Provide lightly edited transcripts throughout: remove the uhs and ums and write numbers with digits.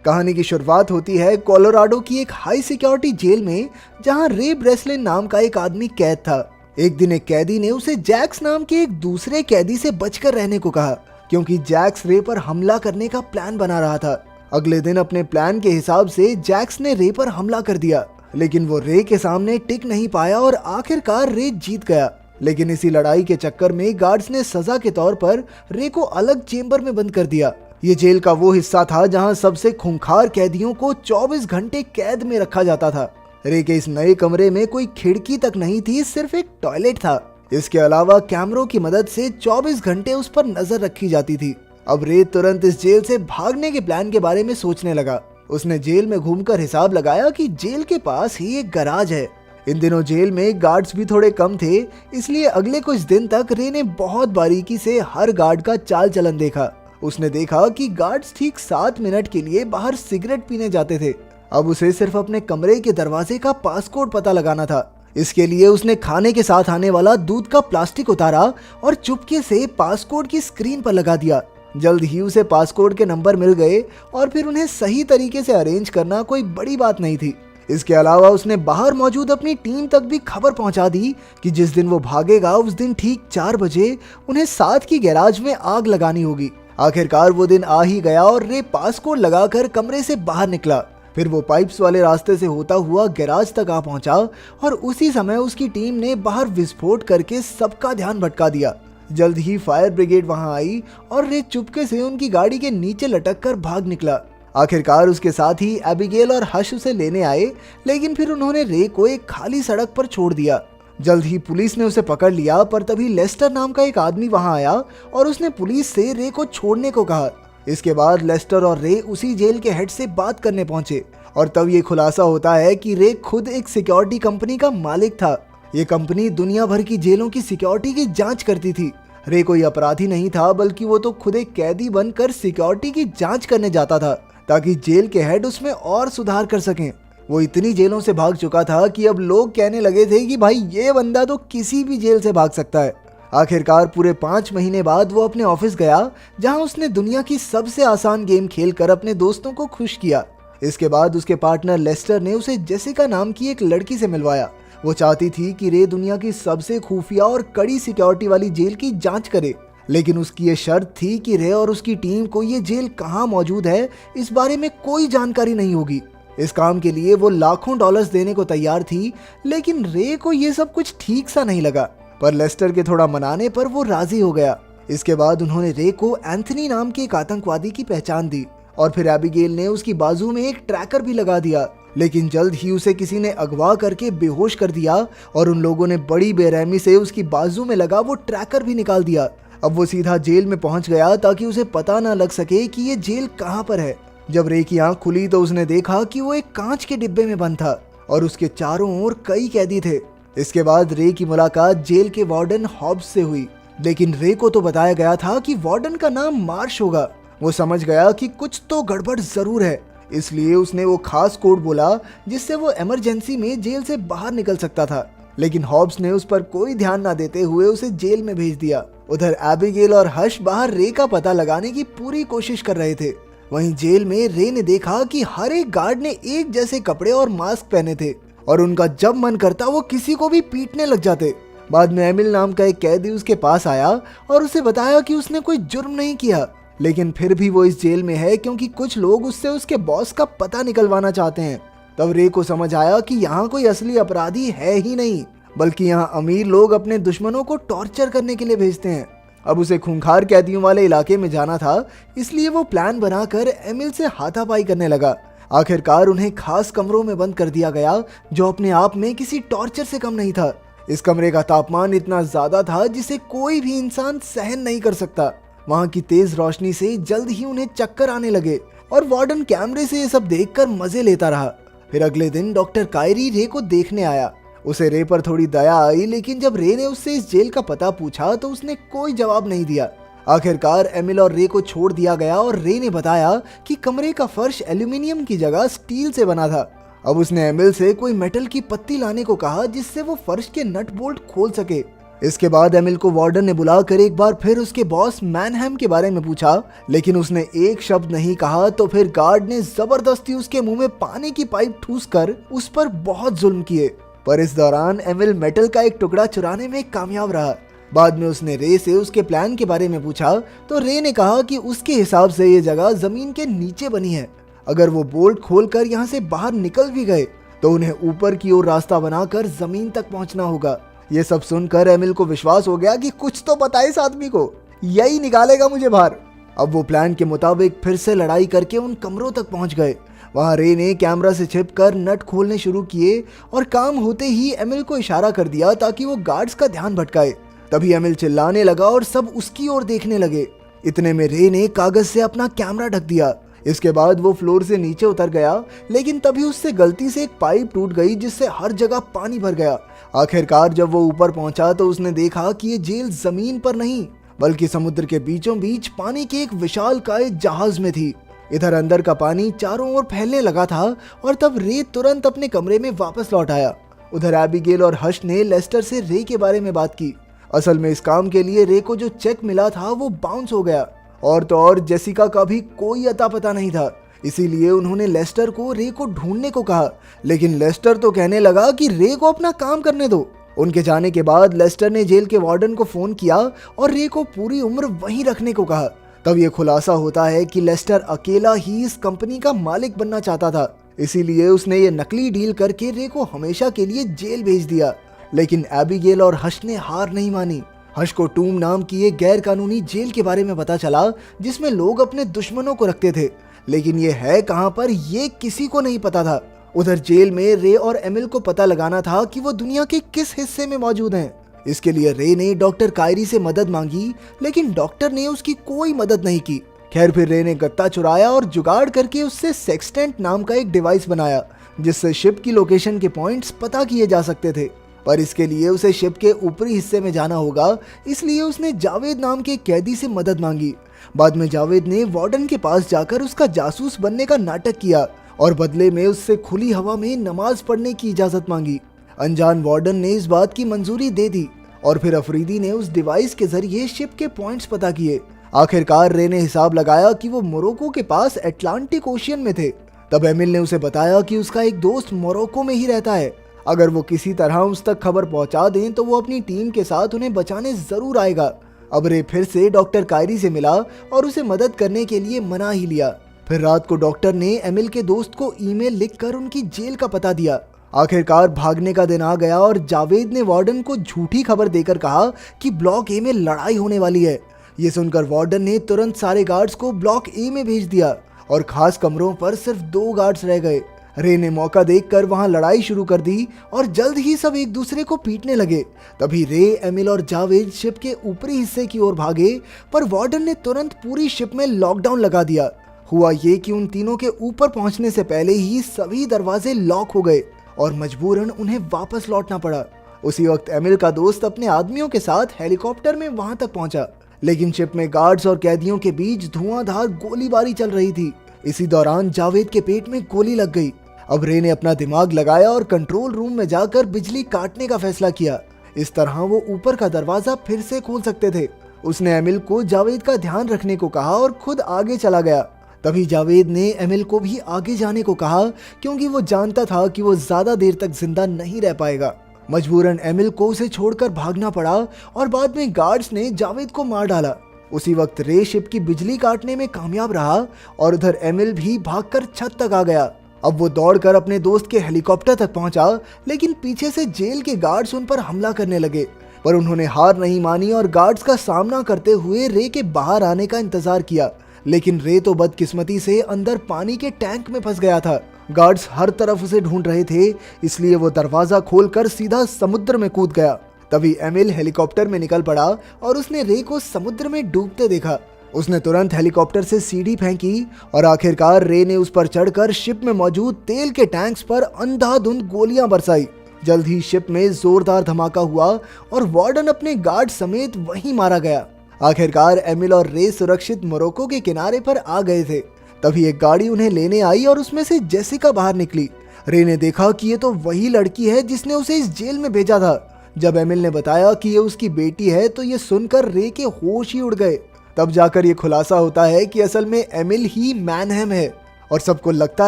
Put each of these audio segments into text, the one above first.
कहानी की शुरुआत होती है कोलोराडो की एक हाई सिक्योरिटी जेल में, जहां रे ब्रेसलिन नाम का एक आदमी कैद था। एक दिन एक कैदी ने उसे जैक्स नाम के एक दूसरे कैदी से बचकर रहने को कहा, क्योंकि जैक्स रे पर हमला करने का प्लान बना रहा था। अगले दिन अपने प्लान के हिसाब से जैक्स ने रे पर हमला कर दिया, लेकिन वो रे के सामने टिक नहीं पाया और आखिरकार रे जीत गया। लेकिन इसी लड़ाई के चक्कर में गार्ड्स ने सजा के तौर पर रे को अलग चेंबर में बंद कर दिया। ये जेल का वो हिस्सा था जहां सबसे खूंखार कैदियों को 24 घंटे कैद में रखा जाता था। रे के इस नए कमरे में कोई खिड़की तक नहीं थी, सिर्फ एक टॉयलेट था। इसके अलावा कैमरों की मदद से 24 घंटे उस पर नजर रखी जाती थी। अब रे तुरंत इस जेल से भागने के प्लान के बारे में सोचने लगा। उसने जेल में घूमकर हिसाब लगाया कि जेल के पास ही एक गैराज है। इन दिनों जेल में गार्ड्स भी थोड़े कम थे, इसलिए अगले कुछ दिन तक रे ने बहुत बारीकी से हर गार्ड का चाल चलन देखा। उसने देखा कि गार्ड्स ठीक 7 मिनट के लिए बाहर सिगरेट पीने जाते थे। अब उसे सिर्फ अपने कमरे के दरवाजे का पासकोड पता लगाना था। इसके लिए उसने खाने के साथ आने वाला दूध का प्लास्टिक उतारा और चुपके से पासकोड की स्क्रीन पर लगा दिया। जल्द ही उसे पासकोड के नंबर मिल गए और फिर उन्हें सही तरीके से अरेंज करना कोई बड़ी बात नहीं थी। इसके अलावा उसने बाहर मौजूद अपनी टीम तक भी खबर पहुंचा दी कि जिस दिन वो भागेगा उस दिन ठीक 4 बजे उन्हें साथ की गैराज में आग लगानी होगी। आखिरकार वो दिन आ ही गया और रे पासकोड लगाकर कमरे से बाहर निकला। फिर वो पाइप्स वाले रास्ते से होता हुआ गैराज तक आ पहुंचा और उसी समय उसकी टीम ने बाहर विस्फोट करके सबका ध्यान भटका दिया। जल्द ही फायर ब्रिगेड वहां आई और रे चुपके से उनकी गाड़ी के नीचे लटक कर भाग निकला। आखिरकार उसके साथ ही एबिगेल और हश उसे लेने आए, लेकिन फिर उन्होंने रे को एक खाली सड़क पर छोड़ दिया। जल्द ही पुलिस ने उसे पकड़ लिया, पर तभी लेस्टर नाम का एक आदमी वहां आया और उसने पुलिस से रे को छोड़ने को कहा। इसके बाद लेस्टर और रे उसी जेल के हेड से बात करने पहुंचे और तब ये खुलासा होता है कि रे खुद एक सिक्योरिटी कंपनी का मालिक था। ये कंपनी दुनिया भर की जेलों की सिक्योरिटी की जांच करती थी। रे कोई अपराधी नहीं था, बल्कि वो तो खुद एक कैदी बनकर सिक्योरिटी की जांच करने जाता था ताकि जेल के हेड उसमें और सुधार कर सकें। वो इतनी जेलों से भाग चुका था कि अब लोग कहने लगे थे कि भाई ये बंदा तो किसी भी जेल से भाग सकता है। आखिरकार पूरे 5 महीने बाद वो अपने ऑफिस गया, जहां उसने दुनिया की सबसे आसान गेम खेलकर अपने दोस्तों को खुश किया। इसके बाद उसके पार्टनर लेस्टर ने उसे जेसिका नाम की एक लड़की से मिलवाया। वो चाहती थी कि रे दुनिया की सबसे खुफिया और कड़ी सिक्योरिटी वाली जेल की जांच करे, लेकिन उसकी ये शर्त थी कि रे और उसकी टीम को ये जेल कहाँ मौजूद है इस बारे में कोई जानकारी नहीं होगी। इस काम के लिए वो लाखों डॉलर्स देने को तैयार थी, लेकिन रे को ये सब कुछ ठीक सा नहीं लगा। पर लेस्टर के थोड़ा मनाने पर वो राजी हो गया। इसके बाद उन्होंने रे को एंथनी नाम के एक आतंकवादी की पहचान दी और फिर एबिगेल ने उसकी बाजू में एक ट्रैकर भी लगा दिया, लेकिन जल्द ही उसे किसी ने अगवा करके बेहोश कर दिया और उन लोगों ने बड़ी बेरहमी से उसकी बाजू में लगा वो ट्रैकर भी निकाल दिया। अब वो सीधा जेल में पहुंच गया ताकि उसे पता ना लग सके कि ये जेल कहाँ पर है। जब रे की आंख खुली तो उसने देखा कि वो एक कांच के डिब्बे में बंद था और उसके चारों ओर कई कैदी थे। इसके बाद रे की मुलाकात जेल के वार्डन हॉब्स से हुई, लेकिन रे को तो बताया गया था कि वार्डन का नाम मार्श होगा। वो समझ गया कि कुछ तो गड़बड़ जरूर है, इसलिए उसने वो खास कोड बोला जिससे वो इमरजेंसी में जेल से बाहर निकल सकता था। लेकिन हॉब्स ने उस पर कोई ध्यान ना देते हुए उसे जेल में भेज दिया। उधर एबिगेल और हश बाहर रे का पता लगाने की पूरी कोशिश कर रहे थे। वहीं जेल में रे ने देखा कि हर एक गार्ड ने एक जैसे कपड़े और मास्क पहने थे और उनका जब मन करता वो किसी को भी पीटने लग जाते। बाद में एमिल नाम का एक कैदी उसके पास आया और उसे बताया कि उसने कोई जुर्म नहीं किया, लेकिन फिर भी वो इस जेल में है क्योंकि कुछ लोग उससे उसके बॉस का पता निकलवाना चाहते हैं। तब रे को समझ आया कि यहाँ कोई असली अपराधी है ही नहीं, बल्कि यहाँ अमीर लोग अपने दुश्मनों को टॉर्चर करने के लिए भेजते हैं। अब उसे खूंखार कैदियों वाले इलाके में जाना था, इसलिए वो प्लान बनाकर एमिल से हाथापाई करने लगा। आखिरकार उन्हें खास कमरों में बंद कर दिया गया, जो अपने आप में किसी टॉर्चर से कम नहीं था। इस कमरे का तापमान इतना ज्यादा था जिसे कोई भी इंसान सहन नहीं कर सकता। वहाँ की तेज रोशनी से जल्द ही उन्हें चक्कर आने लगे और वार्डन कैमरे से ये सब देखकर मजे लेता रहा। फिर अगले दिन डॉक्टर कायरी रे को देखने आया। उसे रे पर थोड़ी दया आई, लेकिन जब रे ने उससे इस जेल का पता पूछा तो उसने कोई जवाब नहीं दिया। आखिरकार एमिल और रे को छोड़ दिया गया और रे ने बताया कि कमरे का फर्श एल्यूमिनियम की जगह स्टील से बना था। अब उसने एमिल से कोई मेटल की पत्ती लाने को कहा जिससे वो फर्श के नट बोल्ट खोल सके। इसके बाद एमिल को वार्डन ने बुलाकर एक बार फिर उसके बॉस मैनहम के बारे में पूछा, लेकिन उसने एक शब्द नहीं कहा। तो फिर गार्ड ने जबरदस्ती उसके मुंह में पानी की पाइप ठूसकर उस पर बहुत जुल्म किए। पर इस दौरान एमिल मेटल का एक टुकड़ा चुराने में कामयाब रहा। बाद में उसने रे से उसके प्लान के बारे में पूछा तो रे ने कहा कि उसके हिसाब से ये जगह जमीन के नीचे बनी है। अगर वो बोल्ट खोलकर यहाँ से बाहर निकल भी गए तो उन्हें ऊपर की ओर रास्ता बनाकर जमीन तक पहुंचना होगा। ये सब सुनकर एमिल को विश्वास हो गया कि कुछ तो पता है इस आदमी को, यही निकालेगा मुझे बाहर। अब वो प्लान के मुताबिक फिर से लड़ाई करके उन कमरों तक पहुंच गए। वहां रे ने कैमरा से छिपकर नट खोलने शुरू किए और काम होते ही एमिल को इशारा कर दिया ताकि वो गार्ड्स का ध्यान भटकाए। तभी एमिल चिल्लाने लगा और सब उसकी ओर देखने लगे। इतने में रे ने कागज से अपना कैमरा ढक दिया। इसके बाद वो फ्लोर से नीचे उतर गया, लेकिन तभी उससे गलती से एक पाइप टूट गई जिससे हर जगह पानी भर गया। आखिरकार जब वो ऊपर पहुंचा तो उसने देखा कि ये जेल जमीन पर नहीं बल्कि समुद्र के बीचों बीच पानी के एक विशालकाय जहाज में थी। इधर अंदर का पानी चारों ओर फैलने लगा था और तब रे तुरंत अपने कमरे में वापस लौट आया। उधर एबिगेल और हश ने लेस्टर से रे के बारे में बात की। असल में इस काम के लिए रे को जो चेक मिला था वो बाउंस हो गया, और तो और जेसिका का भी कोई अता पता नहीं था। इसीलिए उन्होंने लेस्टर को रे को ढूंढने को कहा, लेकिन लेस्टर तो कहने लगा कि रे को अपना काम करने दो। उनके जाने के बाद लेस्टर ने जेल के वार्डन को फोन किया और रे को पूरी उम्र वहीं रखने को कहा। तब ये खुलासा होता है कि लेस्टर अकेला ही इस कंपनी का मालिक बनना चाहता था, इसीलिए उसने ये नकली डील करके रे को हमेशा के लिए जेल भेज दिया। लेकिन एबिगेल और हश ने हार नहीं मानी। हश को टूम नाम की एक गैर कानूनी जेल के बारे में पता चला जिसमें लोग अपने दुश्मनों को रखते थे, लेकिन ये है कहां पर ये किसी को नहीं पता था। उधर जेल में रे और एमिल को पता लगाना था कि वो दुनिया के किस हिस्से में मौजूद हैं। इसके लिए रे ने डॉक्टर कायरी से मदद मांगी, लेकिन डॉक्टर ने उसकी कोई मदद नहीं की। खैर फिर रे ने गत्ता चुराया और जुगाड़ करके उससे सेक्सटेंट नाम का एक डिवाइस बनाया जिससे शिप की लोकेशन के पॉइंट्स पता किए जा सकते थे। पर इसके लिए उसे शिप के ऊपरी हिस्से में जाना होगा, इसलिए उसने जावेद नाम के कैदी से मदद मांगी। बाद में जावेद ने वार्डन के पास जाकर उसका जासूस बनने का नाटक किया और बदले में उससे खुली हवा में नमाज पढ़ने की इजाजत मांगी। अनजान वार्डन ने इस बात की मंजूरी दे दी और फिर अफरीदी ने उस डिवाइस के जरिए शिप के पॉइंट्स पता किए। आखिरकार रे ने हिसाब लगाया कि वो मोरक्को के पास अटलांटिक ओशियन में थे। तब एमिल ने उसे बताया कि उसका एक दोस्त मोरक्को में ही रहता है, अगर वो किसी तरह उस तक खबर पहुंचा दें तो वो अपनी टीम के साथ उन्हें बचाने जरूर आएगा। अब रे फिर से डॉक्टर कायरी से मिला और उसे मदद करने के लिए मना ही लिया। फिर रात को डॉक्टर ने एमिल के दोस्त को ईमेल लिखकर उनकी जेल का पता दिया। आखिरकार भागने का दिन आ गया और जावेद ने वार्डन को झूठी खबर देकर कहा कि ब्लॉक ए में लड़ाई होने वाली है। ये सुनकर वार्डन ने तुरंत सारे गार्ड्स को ब्लॉक ए में भेज दिया और खास कमरों पर सिर्फ 2 गार्ड्स रह गए। रे ने मौका देखकर वहां लड़ाई शुरू कर दी और जल्द ही सब एक दूसरे को पीटने लगे। तभी रे, एमिल और जावेद शिप के ऊपरी हिस्से की ओर भागे, पर वार्डन ने तुरंत पूरी शिप में लॉकडाउन लगा दिया। हुआ ये कि उन तीनों के ऊपर पहुंचने से पहले ही सभी दरवाजे लॉक हो गए और मजबूरन उन्हें वापस लौटना पड़ा। उसी वक्त एमिल का दोस्त अपने आदमियों के साथ हेलीकॉप्टर में वहां तक पहुंचा, लेकिन शिप में गार्ड्स और कैदियों के बीच धुआंधार गोलीबारी चल रही थी। इसी दौरान जावेद के पेट में गोली लग गई। अब रे ने अपना दिमाग लगाया और कंट्रोल रूम में जाकर बिजली काटने का फैसला किया। इस तरह वो ऊपर का दरवाजा फिर से खोल सकते थे। उसने एमिल को जावेद का ध्यान रखने को कहा और खुद आगे चला गया। तभी जावेद ने एमिल को भी आगे जाने को कहा, क्योंकि वो जानता था कि वो ज्यादा देर तक जिंदा नहीं रह पाएगा। मजबूरन एमिल को उसे छोड़कर भागना पड़ा और बाद में गार्ड्स ने जावेद को मार डाला। उसी वक्त रे शिप की बिजली काटने में कामयाब रहा और उधर एमिल भी भागकर छत तक आ गया। अब वो दौड़कर अपने दोस्त के हेलीकॉप्टर तक पहुंचा, लेकिन पीछे से जेल के गार्ड्स उन पर हमला करने लगे। पर उन्होंने हार नहीं मानी और गार्ड्स का सामना करते हुए रे के बाहर आने का इंतजार किया। लेकिन रे तो बदकिस्मती से अंदर पानी के टैंक में फंस गया था। गार्ड्स हर तरफ उसे ढूंढ रहे थे, इसलिए वो दरवाजा खोलकर सीधा समुद्र में कूद गया। तभी एमिल हेलीकॉप्टर में निकल पड़ा और उसने रे को समुद्र में डूबते देखा। उसने तुरंत हेलीकॉप्टर से सीढ़ी फेंकी और आखिरकार रे ने उस पर चढ़कर शिप में मौजूद तेल के टैंक्स पर अंधाधुंध गोलियां बरसाई। जल्द ही शिप में जोरदार धमाका हुआ और वार्डन अपने गार्ड समेत वहीं मारा गया। आखिरकार एमिल और रे सुरक्षित मोरक्को के किनारे पर आ गए थे। तभी एक गाड़ी उन्हें लेने आई और उसमें से जेसिका बाहर निकली। रे ने देखा कि ये तो वही लड़की है जिसने उसे इस जेल में भेजा था। जब एमिल ने बताया कि ये उसकी बेटी है तो ये सुनकर रे के होश ही उड़ गए। तब जाकर ये खुलासा होता है कि असल में एमिल ही मैनहम है और सबको लगता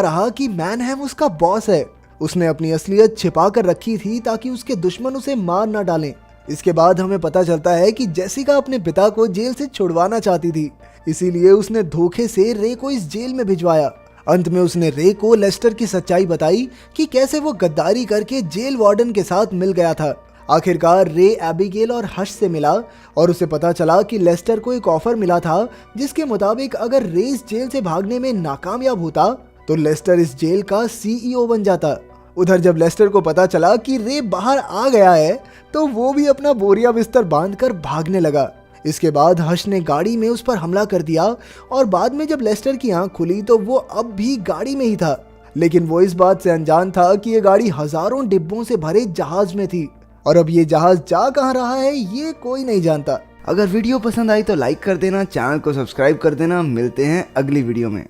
रहा कि मैनहम उसका बॉस है। उसने अपनी असलियत छिपा कर रखी थी ताकि उसके दुश्मन उसे मार ना डालें। इसके बाद हमें पता चलता है कि जेसिका अपने पिता को जेल से छुड़वाना चाहती थी, इसीलिए उसने धोखे से रे को इस जेल में भिजवाया। अंत में उसने रे को लेस्टर की सच्चाई बताई कि कैसे वो गद्दारी करके जेल वार्डन के साथ मिल गया था। आखिरकार रे एबिगेल और हश से मिला और उसे पता चला कि लेस्टर को एक ऑफर मिला था जिसके मुताबिक अगर रे इस जेल से भागने में नाकामयाब होता तो लेस्टर इस जेल का सीईओ बन जाता। उधर जब लेस्टर को पता चला कि रे बाहर आ गया है तो वो भी अपना बोरिया बिस्तर बांधकर भागने लगा। इसके बाद हश ने गाड़ी में उस पर हमला कर दिया और बाद में जब लेस्टर की आंख खुली तो वो अब भी गाड़ी में ही था, लेकिन वो इस बात से अनजान था कि ये गाड़ी हजारों डिब्बों से भरे जहाज में थी और अब ये जहाज जा कहाँ रहा है ये कोई नहीं जानता। अगर वीडियो पसंद आई तो लाइक कर देना, चैनल को सब्सक्राइब कर देना। मिलते हैं अगली वीडियो में।